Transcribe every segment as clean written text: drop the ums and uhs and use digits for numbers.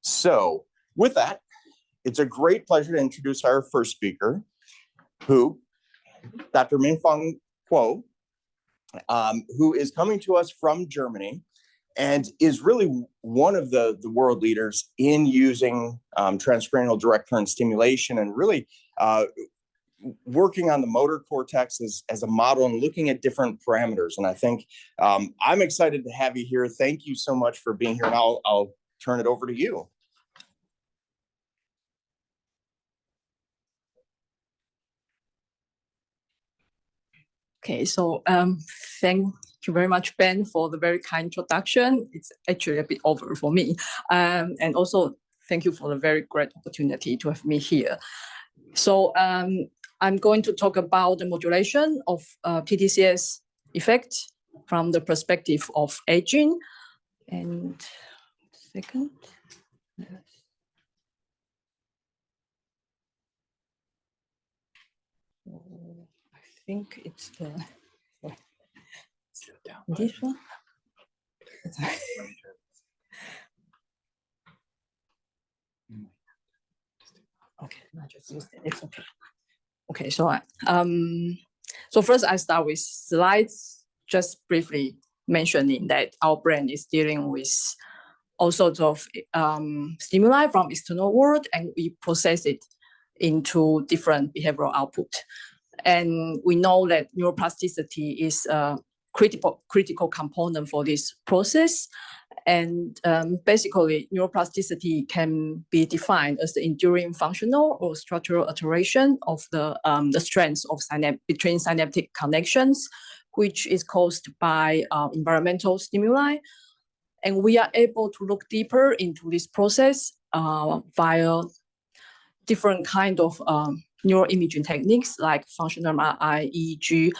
So with that, it's a great pleasure to introduce our first speaker, Dr. Min-Fang Kuo, who is coming to us from Germany and is really one of the world leaders in using transcranial direct current stimulation and really working on the motor cortex as a model and looking at different parameters. And I think I'm excited to have you here. Thank you so much for being here, and I'll turn it over to you. Okay, so thank you very much, Ben, for the very kind introduction. It's actually a bit over for me. And also, thank you for the very great opportunity to have me here. So I'm going to talk about the modulation of TDCS effect from the perspective of aging. And second. I think it's this one. Okay, I just used it. It's okay. Okay, so first I start with slides, just briefly mentioning that our brain is dealing with all sorts of stimuli from external world, and we process it into different behavioral output. And we know that neuroplasticity is a critical component for this process. And basically, neuroplasticity can be defined as the enduring functional or structural alteration of the strength of between synaptic connections, which is caused by environmental stimuli. And we are able to look deeper into this process via different kind of neuroimaging techniques like functional MRI, EEG,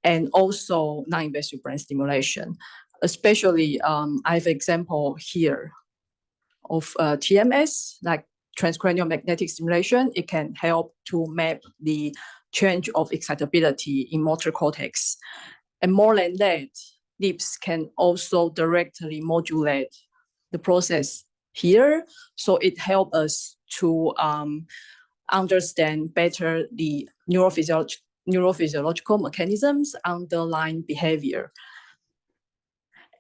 and also non-invasive brain stimulation. Especially, I have an example here of TMS, like transcranial magnetic stimulation. It can help to map the change of excitability in motor cortex. And more than that, LIPS can also directly modulate the process here. So it helps us to understand better the neurophysiological mechanisms underlying behavior.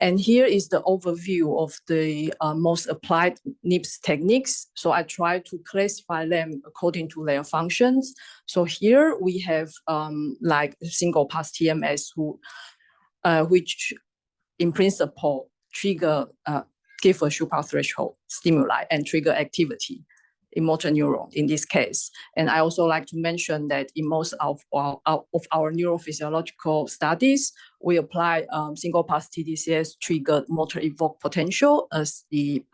And here is the overview of the most applied NIPS techniques. So I try to classify them according to their functions. So here we have like single pass TMS, which in principle give a Schupa threshold stimuli and trigger activity in motor neuron in this case. And I also like to mention that in most of our neurophysiological studies, we apply single pass TDCS triggered motor evoked potential as the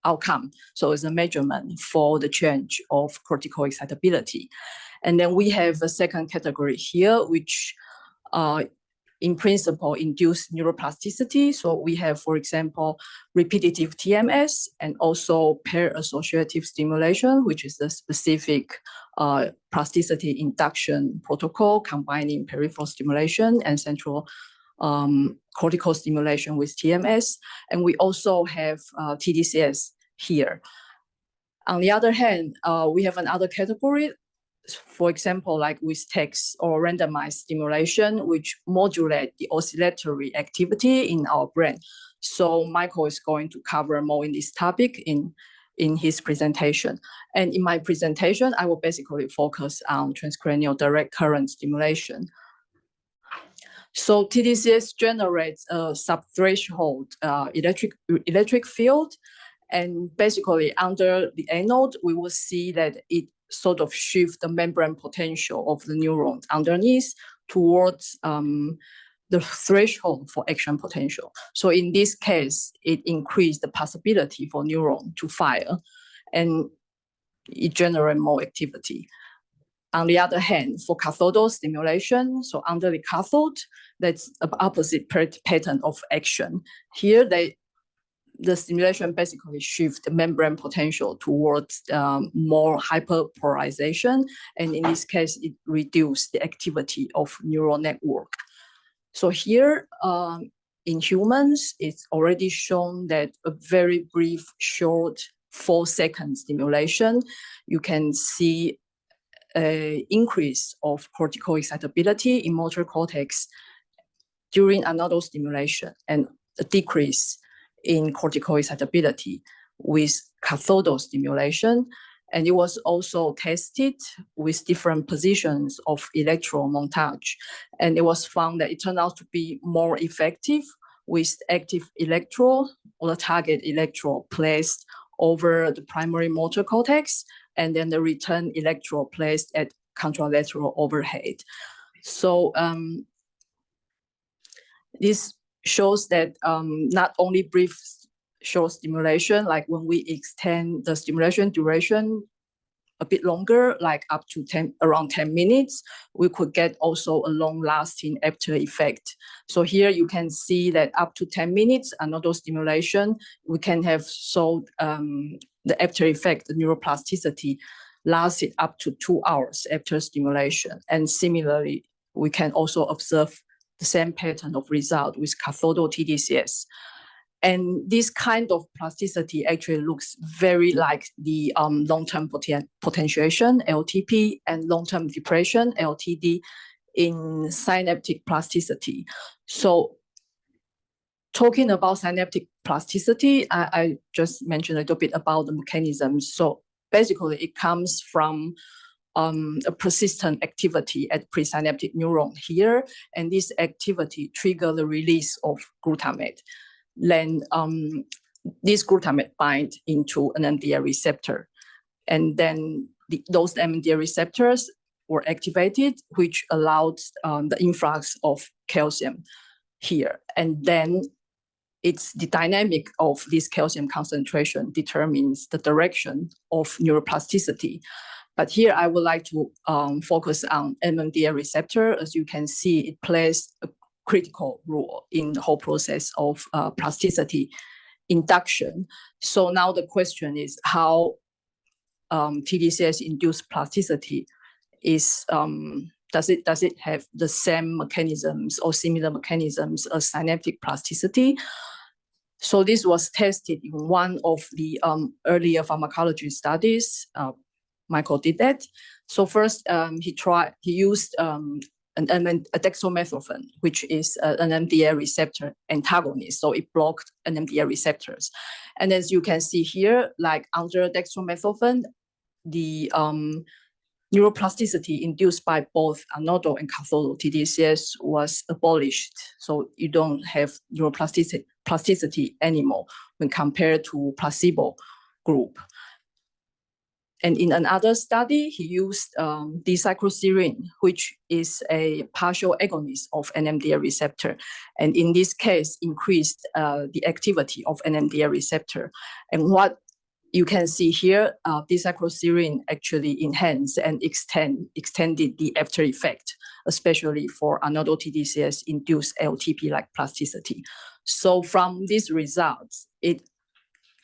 outcome. So it's a measurement for the change of cortical excitability. And then we have a second category here, which in principle induce neuroplasticity. So we have, for example, repetitive TMS and also pair associative stimulation, which is the specific plasticity induction protocol combining peripheral stimulation and central cortical stimulation with TMS. And we also have TDCS here. On the other hand, we have another category, for example, like with text or randomized stimulation, which modulate the oscillatory activity in our brain. So Michael is going to cover more in this topic in his presentation. And in my presentation, I will basically focus on transcranial direct current stimulation. So TDCS generates a subthreshold electric field. And basically under the anode, we will see that it sort of shift the membrane potential of the neurons underneath towards the threshold for action potential. So in this case, it increased the possibility for neuron to fire and it generates more activity. On the other hand, for cathodal stimulation, so under the cathode, that's an opposite pattern of action. Here, the stimulation basically shifts the membrane potential towards more hyperpolarization. And in this case, it reduces the activity of neural network. So here, in humans, it's already shown that a very brief, short 4-second stimulation, you can see an increase of cortical excitability in motor cortex during another stimulation and a decrease in cortical excitability with cathodal stimulation. And it was also tested with different positions of electrode montage. And it was found that it turned out to be more effective with active electrode or the target electrode placed over the primary motor cortex, and then the return electrode placed at contralateral overhead. So this shows that not only brief short stimulation, like when we extend the stimulation duration a bit longer, like up to around 10 minutes, we could get also a long-lasting after effect. So here you can see that up to 10 minutes, another stimulation, we can have the after effect, the neuroplasticity, lasted up to 2 hours after stimulation. And similarly, we can also observe the same pattern of result with cathodal TDCS. And this kind of plasticity actually looks very like the long-term potentiation, LTP, and long-term depression, LTD, in synaptic plasticity. So talking about synaptic plasticity, I just mentioned a little bit about the mechanism. So basically, it comes from a persistent activity at presynaptic neuron here, and this activity triggers the release of glutamate. Then this glutamate bind into an NMDA receptor, and then those NMDA receptors were activated, which allowed the influx of calcium here. And then it's the dynamic of this calcium concentration determines the direction of neuroplasticity. But here I would like to focus on NMDA receptor. As you can see, it plays a critical role in the whole process of plasticity induction. So now the question is how TDCS-induced plasticity is, does it have the same mechanisms or similar mechanisms as synaptic plasticity? So this was tested in one of the earlier pharmacology studies. Michael did that. So first, he used a dextromethorphan, which is an NMDA receptor antagonist. So it blocked NMDA receptors. And as you can see here, like under dextromethorphan, the neuroplasticity induced by both anodal and cathodal TDCS was abolished. So you don't have neuroplasticity anymore when compared to placebo group. And in another study, he used D-cycloserine, which is a partial agonist of NMDA receptor. And in this case, increased the activity of NMDA receptor. And what you can see here, D-cycloserine actually enhanced and extended the after effect, especially for anodal TDCS-induced LTP-like plasticity. So from these results, it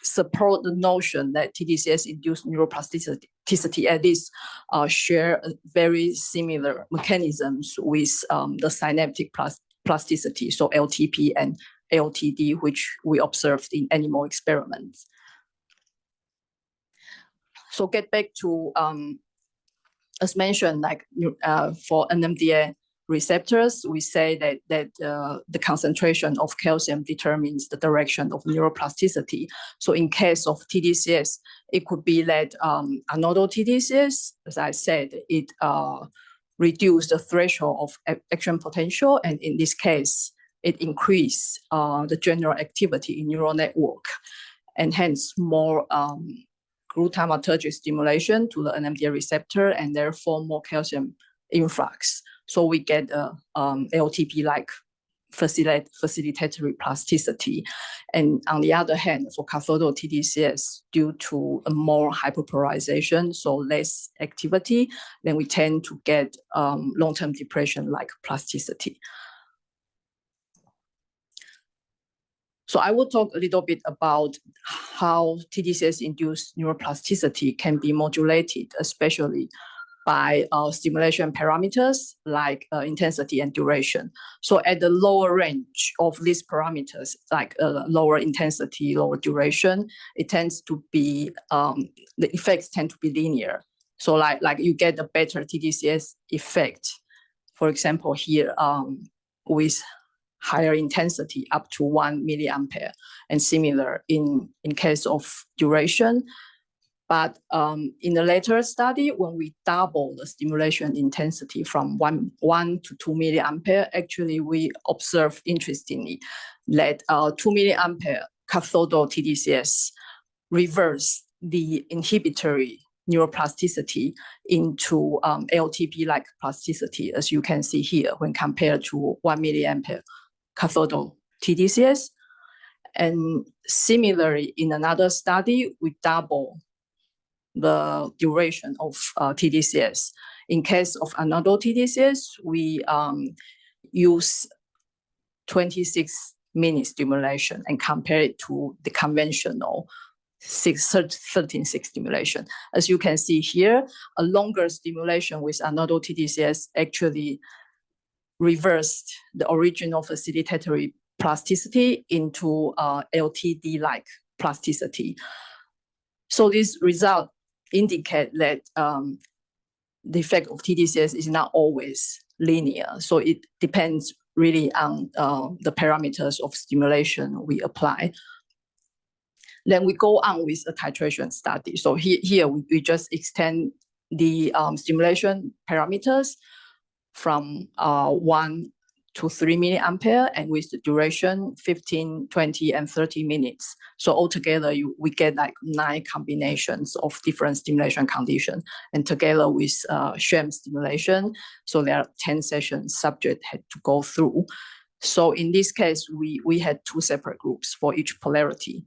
support the notion that TDCS-induced neuroplasticity at least share very similar mechanisms with the synaptic plasticity, so LTP and LTD, which we observed in animal experiments. So get back to, as mentioned, like for NMDA receptors, we say that the concentration of calcium determines the direction of neuroplasticity. So in case of TDCS, it could be that anodal TDCS, as I said, it reduced the threshold of action potential, and in this case, it increased the general activity in neural network, and hence more glutamatergic stimulation to the NMDA receptor, and therefore more calcium influx. So we get LTP-like facilitatory plasticity. And on the other hand, for cathodal TDCS, due to a more hyperpolarization, so less activity, then we tend to get long-term depression-like plasticity. So I will talk a little bit about how TDCS-induced neuroplasticity can be modulated, especially by stimulation parameters like intensity and duration. So at the lower range of these parameters, like lower intensity, lower duration, it tends to be, the effects tend to be linear. So like you get a better TDCS effect, for example, here with higher intensity up to 1 milliampere, and similar in case of duration. But in the later study, when we double the stimulation intensity from 1 to 2 milliampere, actually we observe, interestingly, that 2 milliampere cathodal TDCS reverse the inhibitory neuroplasticity into LTP-like plasticity, as you can see here, when compared to 1 milliampere cathodal TDCS. And similarly, in another study, we double the duration of TDCS. In case of another TDCS, we use 26-minute stimulation and compare it to the conventional 13-6 stimulation. As you can see here, a longer stimulation with another TDCS actually reversed the original facilitatory plasticity into LTD-like plasticity. So this result indicate that the effect of TDCS is not always linear. So it depends really on the parameters of stimulation we apply. Then we go on with a titration study. So here we just extend the stimulation parameters from 1 to 3 milliampere, and with the duration 15, 20, and 30 minutes. So altogether, we get like 9 combinations of different stimulation conditions, and together with sham stimulation, so there are 10 sessions subject had to go through. So in this case, we had 2 separate groups for each polarity.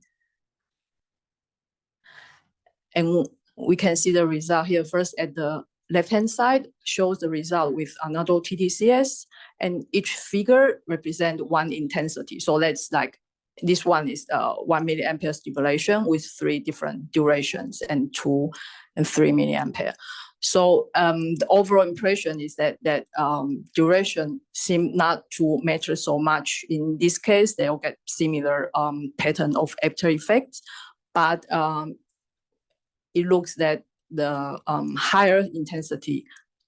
And we can see the result here first at the left-hand side shows the result with another TDCS, and each figure represents 1 intensity. So let's like, this one is 1 milliampere stimulation with 3 different durations, and 2 and 3 milliampere. So the overall impression is that duration seem not to matter so much. In this case, they'll get similar pattern of after effects, but it looks that the higher intensity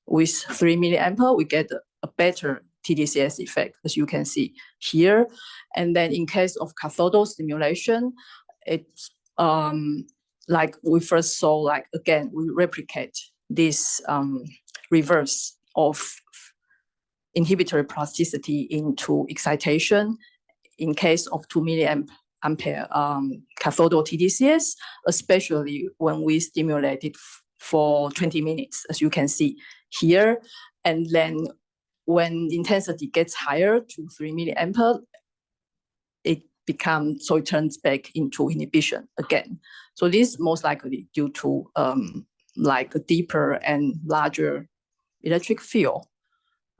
with 3 milliampere, we get a better TDCS effect, as you can see here. And then in case of cathodal stimulation, it's like we first saw, like again, we replicate this reverse of inhibitory plasticity into excitation in case of 2 milliampere cathodal TDCS, especially when we stimulate it for 20 minutes, as you can see here. And then when intensity gets higher to 3 milliampere, it turns back into inhibition again. So this is most likely due to like a deeper and larger electric field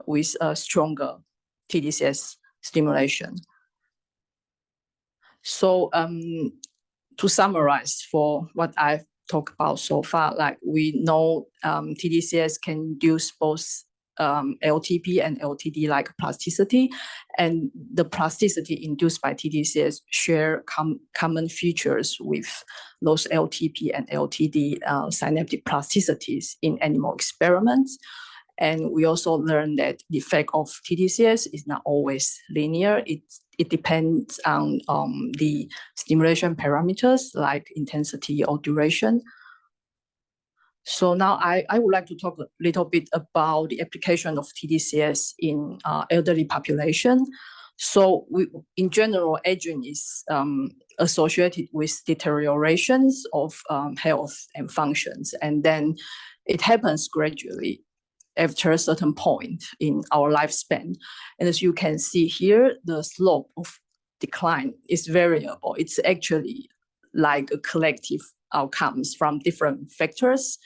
with a stronger TDCS stimulation. So to summarize for what I've talked about so far, like we know TDCS can induce both LTP and LTD-like plasticity, and the plasticity induced by TDCS share common features with those LTP and LTD synaptic plasticities in animal experiments. And we also learned that the effect of TDCS is not always linear. It depends on the stimulation parameters like intensity or duration. So now I would like to talk a little bit about the application of TDCS in elderly population. So in general, aging is associated with deteriorations of health and functions, and then it happens gradually after a certain point in our lifespan. And as you can see here, the slope of decline is variable. It's actually like a collective outcomes from different factors,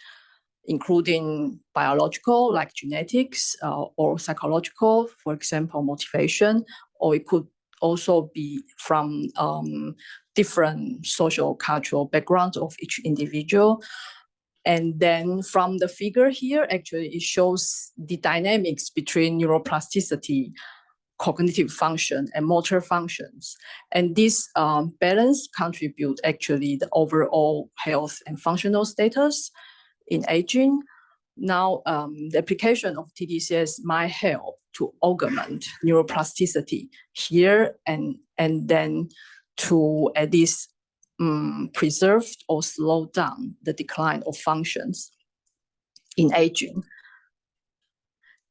including biological, like genetics, or psychological, for example, motivation, or it could also be from different social cultural backgrounds of each individual. And then from the figure here, actually, it shows the dynamics between neuroplasticity, cognitive function, and motor functions. And this balance contribute actually the overall health and functional status in aging. Now, the application of TDCS might help to augment neuroplasticity here and then to at least preserve or slow down the decline of functions in aging.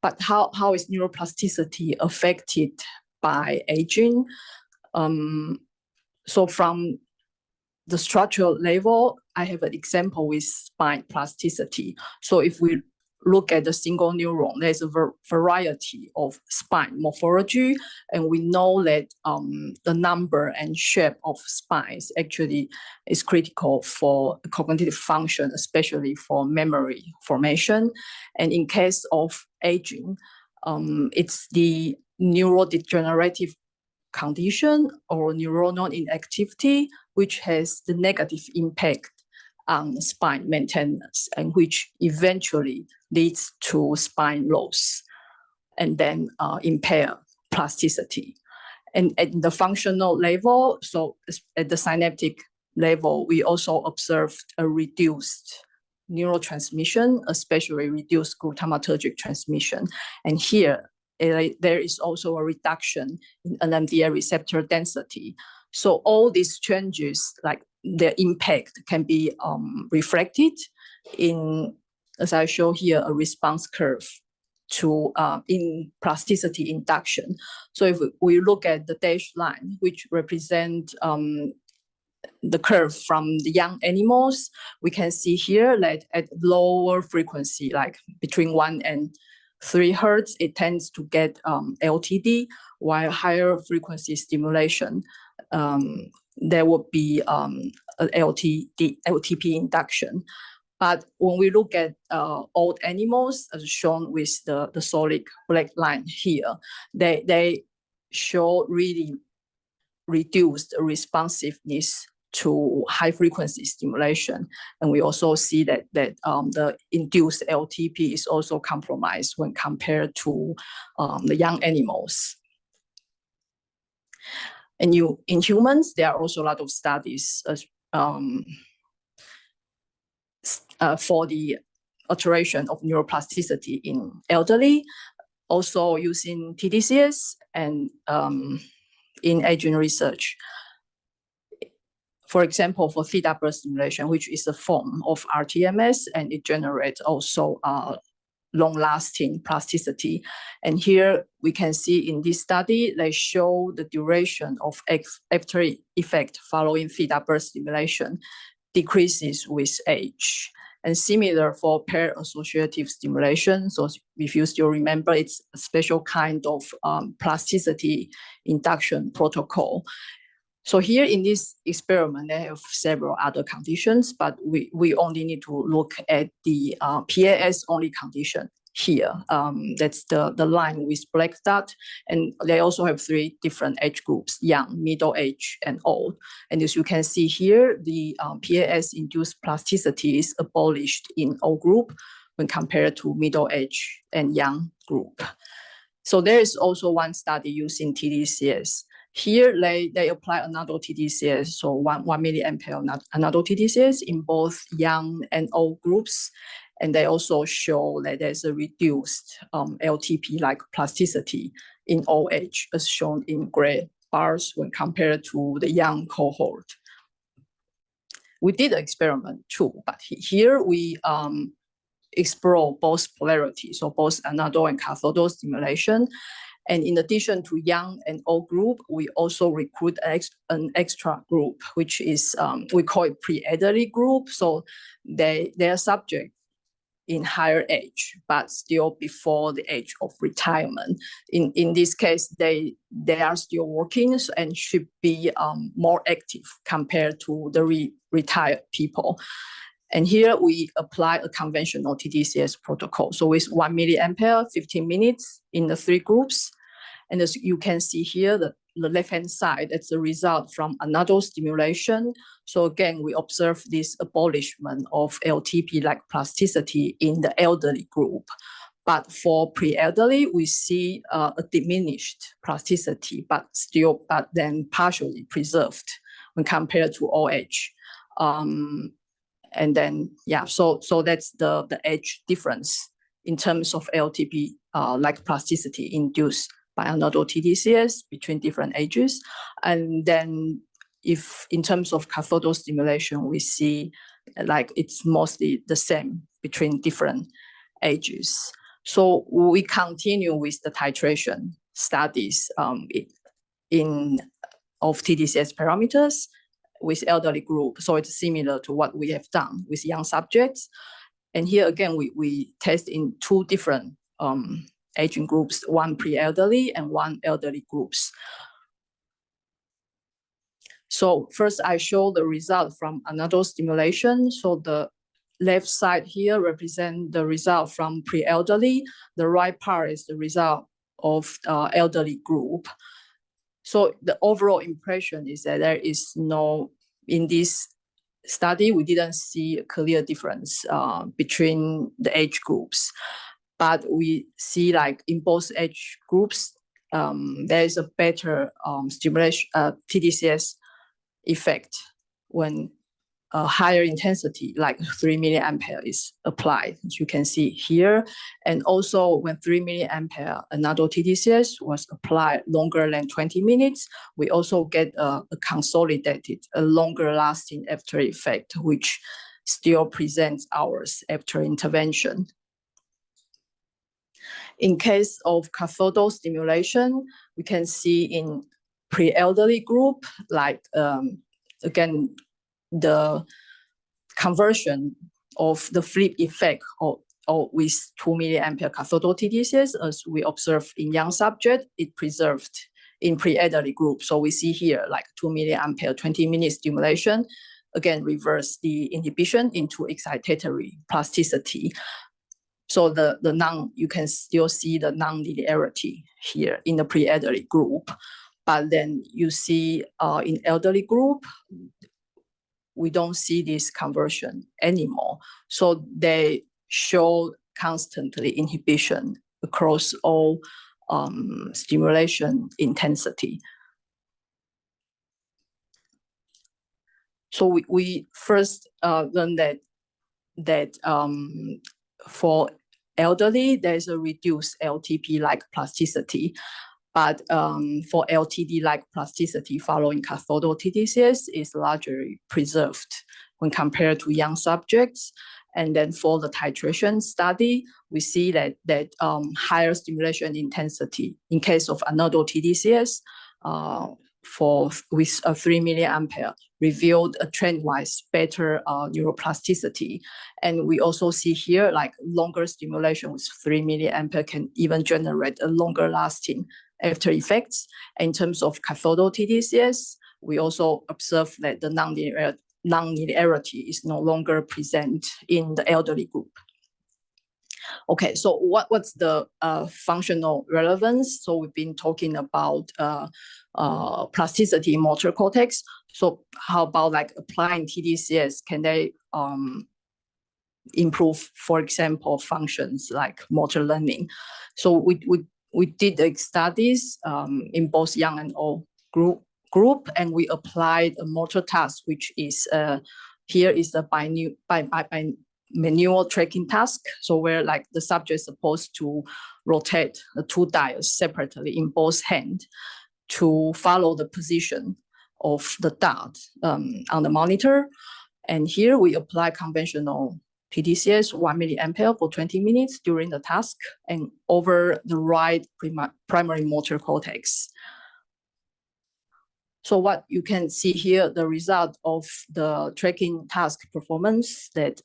But how is neuroplasticity affected by aging? So from the structural level, I have an example with spine plasticity. So if we look at the single neuron, there's a variety of spine morphology, and we know that the number and shape of spines actually is critical for cognitive function, especially for memory formation. And in case of aging, it's the neurodegenerative condition or neuronal inactivity, which has the negative impact on spine maintenance and which eventually leads to spine loss and then impair plasticity. And at the functional level, so at the synaptic level, we also observed a reduced neurotransmission, especially reduced glutamatergic transmission. And here, there is also a reduction in NMDA receptor density. So all these changes, like their impact, can be reflected in, as I show here, a response curve to in plasticity induction. So if we look at the dashed line, which represent the curve from the young animals, we can see here that at lower frequency, like between 1 and 3 hertz, it tends to get LTD, while higher frequency stimulation, there would be LTP induction. But when we look at old animals, as shown with the solid black line here, they show really reduced responsiveness to high frequency stimulation. And we also see that the induced LTP is also compromised when compared to the young animals. And in humans, there are also a lot of studies for the alteration of neuroplasticity in elderly, also using TDCS and in aging research. For example, for theta burst stimulation, which is a form of rTMS, and it generates also long-lasting plasticity. And here we can see in this study, they show the duration of after effect following theta burst stimulation decreases with age. And similar for pair-associative stimulation. So if you still remember, it's a special kind of plasticity induction protocol. So here in this experiment, they have several other conditions, but we only need to look at the PAS only condition here. That's the line with black dot. And they also have 3 different age groups: young, middle age, and old. And as you can see here, the PAS-induced plasticity is abolished in old group when compared to middle age and young group. So there is also one study using TDCS. Here, they apply another TDCS, so 1 milliampere another TDCS in both young and old groups. And they also show that there's a reduced LTP-like plasticity in old age, as shown in gray bars when compared to the young cohort. We did an experiment too, but here we explore both polarities, so both anodal and cathodal stimulation. And in addition to young and old group, we also recruit an extra group, which is, we call it pre-elderly group. So they are subject in higher age, but still before the age of retirement. In this case, they are still working and should be more active compared to the retired people. And here we apply a conventional TDCS protocol. So with 1 milliampere, 15 minutes in the 3 groups. And as you can see here, the left-hand side, that's the result from another stimulation. So again, we observe this abolishment of LTP-like plasticity in the elderly group. But for pre-elderly, we see a diminished plasticity, but then partially preserved when compared to OH. And then, yeah, so that's the age difference in terms of LTP like plasticity induced by another TDCS between different ages. And then if in terms of cathodic stimulation, we see like it's mostly the same between different ages. So we continue with the titration studies of TDCS parameters with elderly group. So it's similar to what we have done with young subjects. And here again, we test in two different aging groups, one pre-elderly and one elderly groups. So first I show the result from another stimulation. So the left side here represent the result from pre-elderly. The right part is the result of elderly group. So the overall impression is that there is no, in this study, we didn't see a clear difference between the age groups. But we see like in both age groups, there is a better stimulation, TDCS effect when a higher intensity, like 3 milliampere is applied, as you can see here. And also when 3 milliampere, another TDCS was applied longer than 20 minutes, we also get a consolidated, a longer lasting after effect, which still presents hours after intervention. In case of cathodic stimulation, we can see in pre-elderly group, like again, the conversion of the flip effect or with 2 milliampere cathodic TDCS, as we observed in young subject, it preserved in pre-elderly group. So we see here like 2 milliampere, 20-minute stimulation, again, reverse the inhibition into excitatory plasticity. So you can still see the non-linearity here in the pre-elderly group. But then you see in elderly group, we don't see this conversion anymore. So they show constantly inhibition across all stimulation intensity. So we first learned that for elderly, there's a reduced LTP-like plasticity. But for LTD-like plasticity following cathodic TDCS is largely preserved when compared to young subjects. And then for the titration study, we see that higher stimulation intensity in case of another TDCS with a 3 milliampere revealed a trend-wise better neuroplasticity. And we also see here like longer stimulation with 3 milliampere can even generate a longer lasting after effects. In terms of cathodic TDCS, we also observe that the non-linearity is no longer present in the elderly group. Okay, so what's the functional relevance? So we've been talking about plasticity in motor cortex. So how about like applying TDCS? Can they improve, for example, functions like motor learning? So we did studies in both young and old group, and we applied a motor task, which is here is the manual tracking task. So where like the subject is supposed to rotate the two dials separately in both hands to follow the position of the dot on the monitor. And here we apply conventional TDCS 1 milliampere for 20 minutes during the task and over the right primary motor cortex. So what you can see here, the result of the tracking task performance that,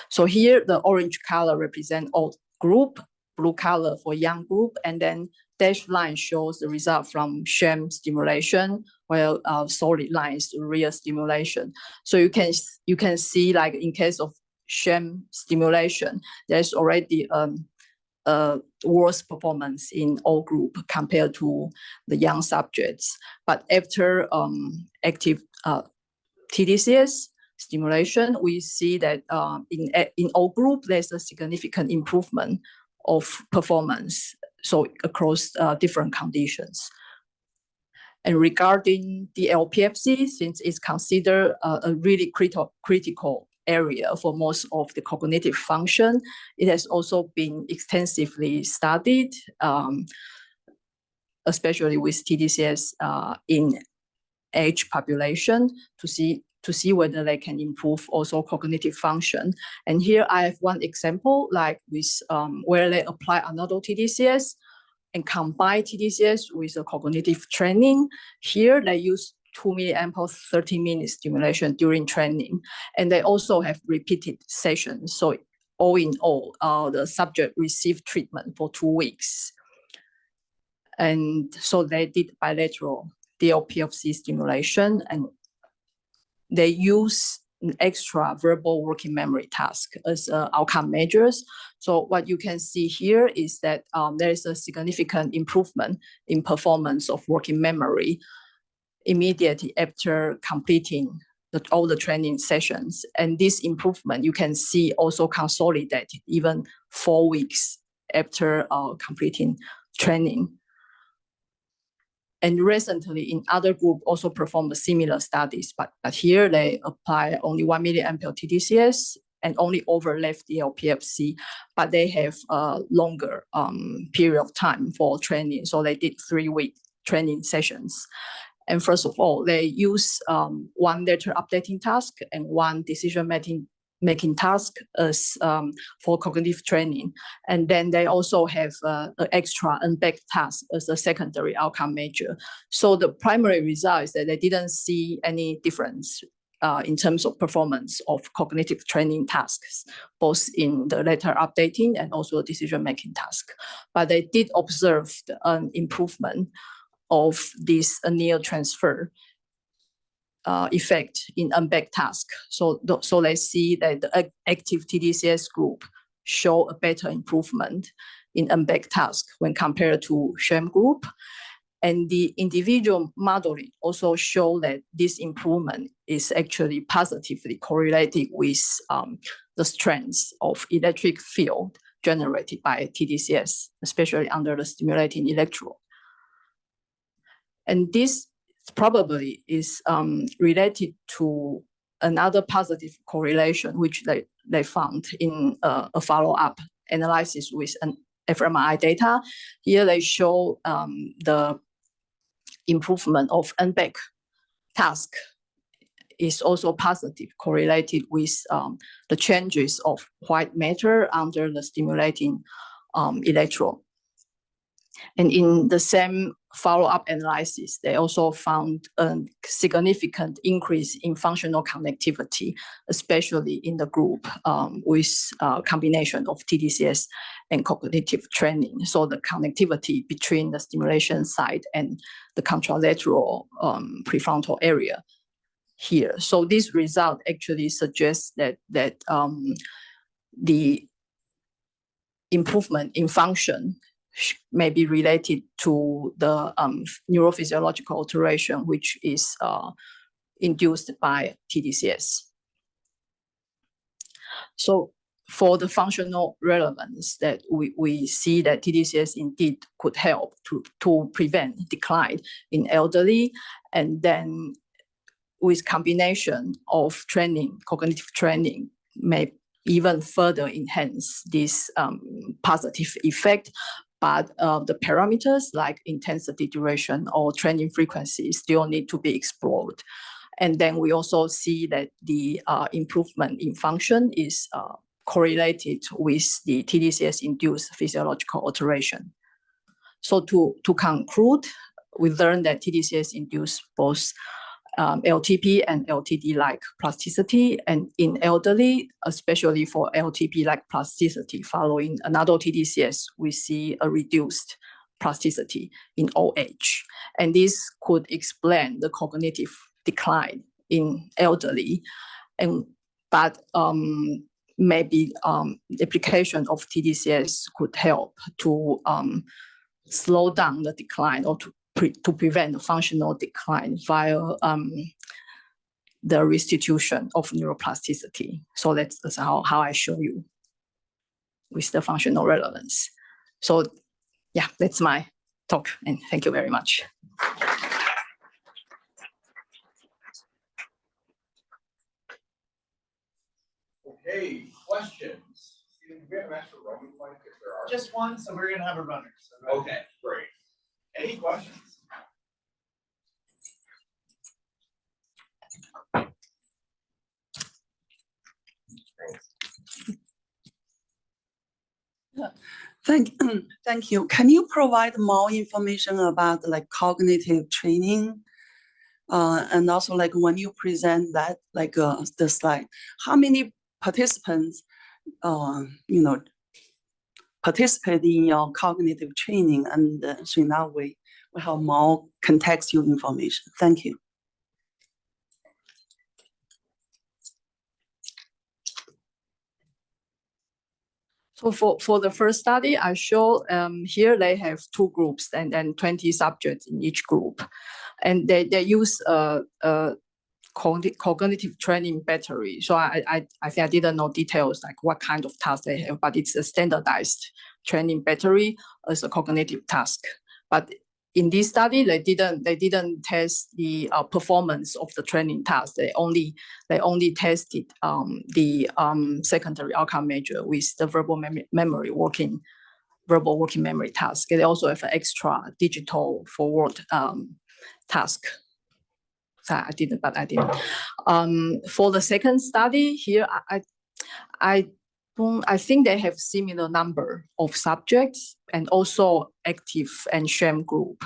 so here the orange color represent old group, blue color for young group, and then dashed line shows the result from sham stimulation, while solid line is real stimulation. So you can see like in case of sham stimulation, there's already worse performance in all group compared to the young subjects. But after active TDCS stimulation, we see that in all group, there's a significant improvement of performance, so across different conditions. And regarding the LPFC, since it's considered a really critical area for most of the cognitive function, it has also been extensively studied, especially with TDCS in age population to see whether they can improve also cognitive function. And here I have one example, like with where they apply another TDCS and combine TDCS with a cognitive training. Here they use 2 milliampere 30-minute stimulation during training, and they also have repeated sessions. So all in all, the subject received treatment for 2 weeks. And so they did bilateral DLPFC stimulation, and they use an extra verbal working memory task as outcome measures. So what you can see here is that there is a significant improvement in performance of working memory immediately after completing all the training sessions. And this improvement you can see also consolidated even 4 weeks after completing training. And recently in other group also performed similar studies, but here they apply only 1 milliampere TDCS and only overleft the LPFC, but they have a longer period of time for training. So they did 3-week training sessions. And first of all, they use 1 letter updating task and 1 decision making task as for cognitive training. And then they also have an extra unback task as a secondary outcome measure. So the primary result is that they didn't see any difference in terms of performance of cognitive training tasks, both in the letter updating and also decision making task. But they did observe an improvement of this near transfer effect in unback task. So they see that the active TDCS group show a better improvement in unback task when compared to sham group. And the individual modeling also show that this improvement is actually positively correlated with the strength of electric field generated by TDCS, especially under the stimulating electrode. And this probably is related to another positive correlation, which they found in a follow-up analysis with an fMRI data. Here they show the improvement of unback task is also positive correlated with the changes of white matter under the stimulating electrode. And in the same follow-up analysis, they also found a significant increase in functional connectivity, especially in the group with combination of TDCS and cognitive training. So the connectivity between the stimulation site and the contralateral prefrontal area here. So this result actually suggests that the improvement in function may be related to the neurophysiological alteration, which is induced by TDCS. So for the functional relevance that we see that TDCS indeed could help to prevent decline in elderly, and then with combination of training, cognitive training may even further enhance this positive effect. But the parameters like intensity, duration, or training frequency still need to be explored. And then we also see that the improvement in function is correlated with the TDCS-induced physiological alteration. So to conclude, we learned that TDCS induced both LTP and LTD-like plasticity, and in elderly, especially for LTP-like plasticity following another TDCS, we see a reduced plasticity in old age. And this could explain the cognitive decline in elderly. But maybe application of TDCS could help to slow down the decline or to prevent the functional decline via the restitution of neuroplasticity. So that's how I show you with the functional relevance. So yeah, that's my talk, and thank you very much. Okay, questions? Do we have an extra Roman point if there are? Just one, so we're gonna have a runner. So Okay, great. Any questions? Thank you. Can you provide more information about like cognitive training? And also like when you present that, like the slide, how many participants, participate in your cognitive training, and so now we have more contextual information. Thank you. So for the first study, I show here they have 2 groups and 20 subjects in each group. And they use a cognitive training battery. So I think I didn't know details like what kind of task they have, but it's a standardized training battery as a cognitive task. But in this study, they didn't test the performance of the training task. They only tested the secondary outcome measure with the verbal working memory task. They also have an extra digital forward task. So I didn't. For the second study here, I think they have similar number of subjects and also active and sham group.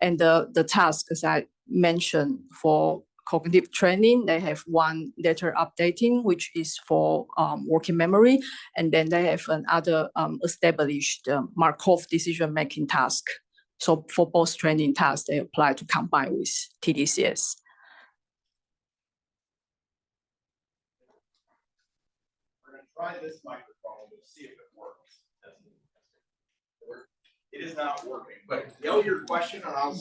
And the task, as I mentioned, for cognitive training, they have one letter updating, which is for working memory. And then they have another established Markov decision-making task. So for both training tasks, they apply to combine with TDCS. We're going to try this microphone to see if it works. It is not working, but yell your question, and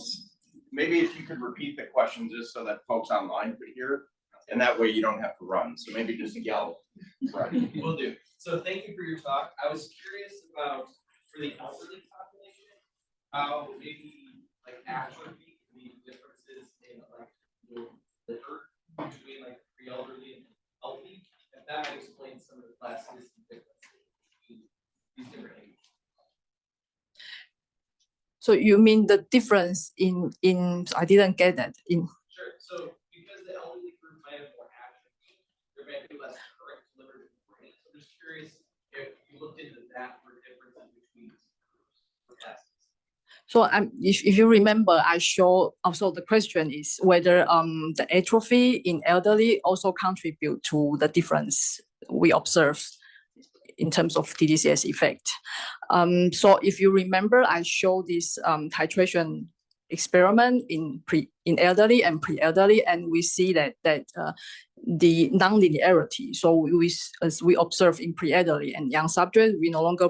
maybe if you could repeat the question just so that folks online could hear it, and that way you don't have to run. So maybe just yell. Right. Will do. So thank you for your talk. I was curious about for the elderly population, how maybe like atrophy, the differences in like the liver between like pre-elderly and healthy, and that might explain some of the plasticity differences between these different ages. So you mean the difference in I didn't get that in. Sure. So because the elderly group might have more atrophy, there might be less current delivered to the brain. So I'm just curious if you looked into that for differences between these groups. Yes. So if you remember, I show also the question is whether the atrophy in elderly also contribute to the difference we observe in terms of TDCS effect. So if you remember, I showed this titration experiment in elderly and pre-elderly, and we see that the non-linearity. So as we observe in pre-elderly and young subjects, we no longer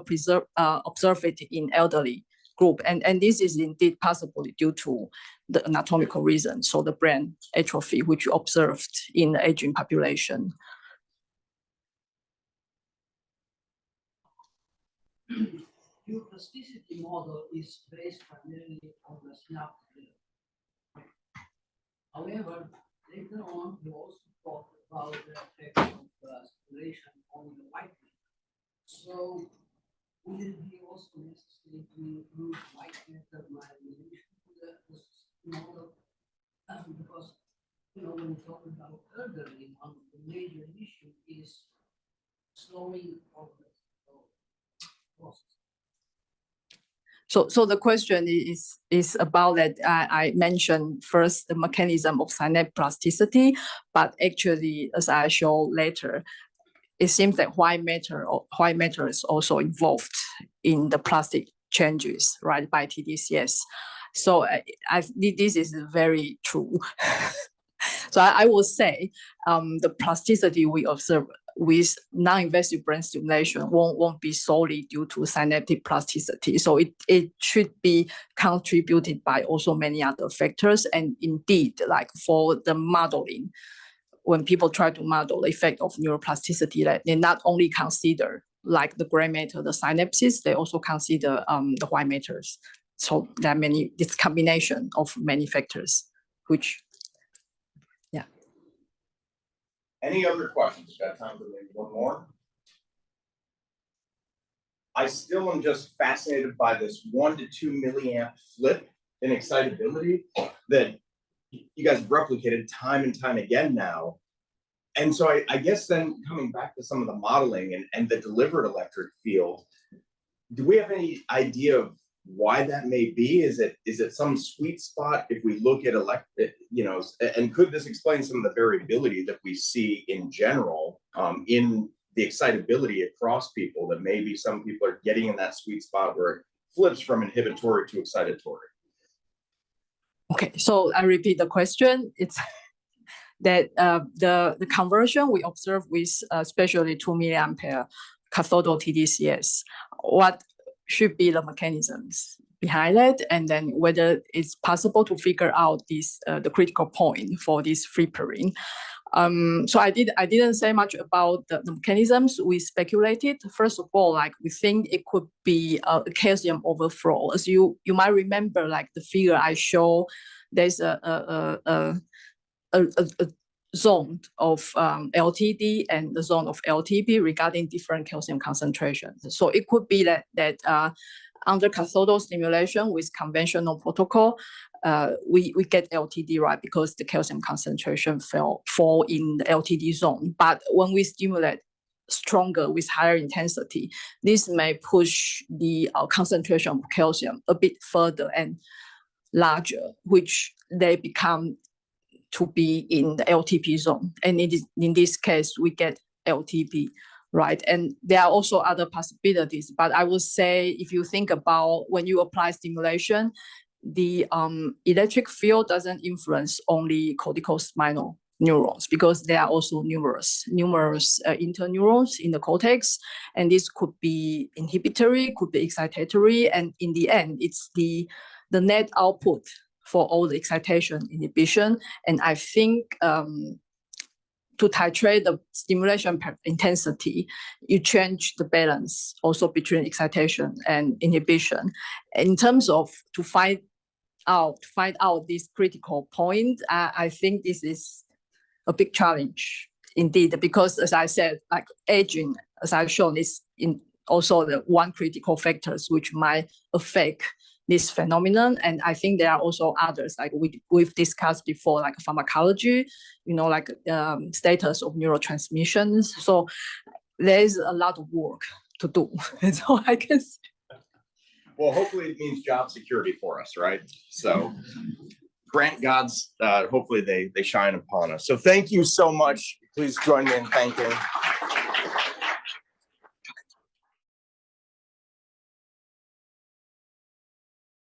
observe it in elderly group, and this is indeed possibly due to the anatomical reason. So the brain atrophy, which we observed in the aging population. Your plasticity model is based primarily on the synaptic. However, later on, you also talked about the effect of stimulation on the white matter. So, would it be also necessary to include white matter myelination to the model? Because, when we talk about elderly, one of the major issues is slowing of the process. So the question is about that. I mentioned first the mechanism of synaptic plasticity, but actually, as I show later, it seems that white matter is also involved in the plastic changes, right, by TDCS. So this is very true. So I would say the plasticity we observe with non-invasive brain stimulation won't be solely due to synaptic plasticity. So it should be contributed by also many other factors. And indeed, like for the modeling, when people try to model the effect of neuroplasticity, they not only consider like the gray matter, the synapses, they also consider the white matters. So there are it's combination of many factors, which, yeah. Any other questions? Got time for maybe one more? I still am just fascinated by this 1 to 2 milliamp flip in excitability that you guys replicated time and time again now. And so I guess then coming back to some of the modeling and the delivered electric field, do we have any idea of why that may be? Is it some sweet spot if we look at and could this explain some of the variability that we see in general in the excitability across people, that maybe some people are getting in that sweet spot where it flips from inhibitory to excitatory? Okay, so I repeat the question. It's that the conversion we observe with especially 2 milliampere cathodal TDCS, what should be the mechanisms behind it, and then whether it's possible to figure out this the critical point for this flippering. So I didn't say much about the mechanisms. We speculated. First of all, like we think it could be a calcium overflow. As you might remember, like the figure I show, there's a zone of LTD and the zone of LTP regarding different calcium concentrations. So it could be that under cathodal stimulation with conventional protocol, we get LTD, right, because the calcium concentration fall in the LTD zone. But when we stimulate stronger with higher intensity, this may push the concentration of calcium a bit further and larger, which they become to be in the LTP zone. And in this case, we get LTP, right? And there are also other possibilities, but I would say if you think about when you apply stimulation, the electric field doesn't influence only corticospinal neurons, because there are also numerous interneurons in the cortex, and this could be inhibitory, could be excitatory, and in the end, it's the net output for all the excitation inhibition. And I think to titrate the stimulation intensity, you change the balance also between excitation and inhibition. In terms of to find out this critical point, I think this is a big challenge indeed, because as I said, like aging, as I've shown, is in also the one critical factors which might affect this phenomenon. And I think there are also others, like we've discussed before, like pharmacology, like status of neurotransmissions. So there's a lot of work to do. That's all I can say. Well, hopefully it means job security for us, right? So grant gods, hopefully they shine upon us. So thank you so much. Please join me in thanking